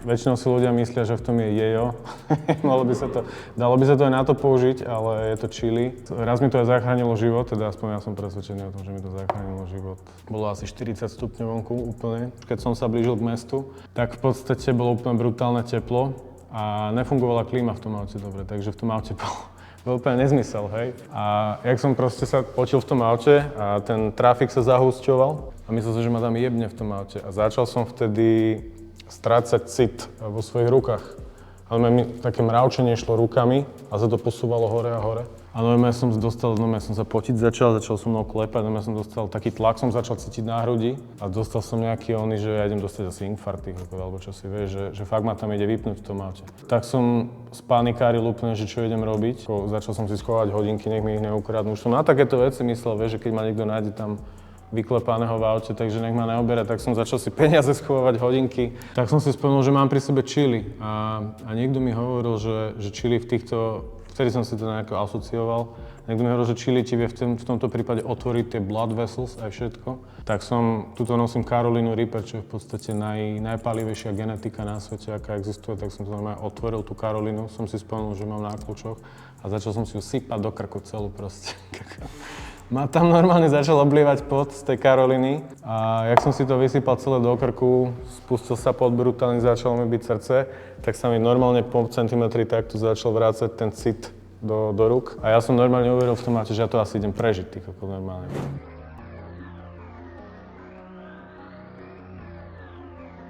Väčšinou si ľudia myslia, že v tom je jejo. Dalo by sa to aj na to použiť, ale je to chili. Raz mi to aj zachránilo život, teda aspoň ja som presvedčený o tom, že mi to zachránilo život. Bolo asi 40 stupňov vonku úplne. Keď som sa blížil k mestu, tak v podstate bolo úplne brutálne teplo a nefungovala klíma v tom aute dobre, takže v tom aute bol úplne nezmysel, hej. A jak som proste sa počil v tom aute a ten trafik sa zahusťoval a myslel som, že ma tam jebne v tom aute. A začal som vtedy strácať cit vo svojich rukách. Ale mi také mravčenie šlo rukami a sa to posúvalo hore a hore. A som sa potiť začal som mnou klepať, som dostal taký tlak, som začal cítiť na hrudi a dostal som nejaký že ja idem dostať asi infarkt, alebo čo si vieš, že fakt ma tam ide vypnúť v tom aute. Tak som spanikáril úplne, že čo idem robiť. Začal som si schovať hodinky, nech mi ich neukradnú. Už som na takéto veci myslel, vieš, že keď ma niekto nájde tam vyklepaného v aute, takže nech ma neoberá, tak som začal si peniaze schovať, hodinky. Tak som si spomenul, že mám pri sebe chili a niekto mi hovoril, že chili v týchto, vtedy som si to nejako asocioval, niekto mi hovoril, že chili ti vie v tomto prípade otvoriť tie blood vessels aj všetko. Tak tuto nosím Carolinu Reaper, čo je v podstate najpálivejšia genetika na svete, aká existuje, tak som to normálne otvoril, tú Carolinu, som si spomenul, že mám na kľúčoch a začal som si ju sypať do krku celú proste. Ma tam normálne začal oblievať pot z tej Karoliny a jak som si to vysypal celé do krku, spustil sa pot brutálne, začalo mi byť srdce, tak sa mi normálne po centimetri takto začal vrácať ten cit do rúk. A ja som normálne uveril v tom, že ja to asi idem prežiť, normálne.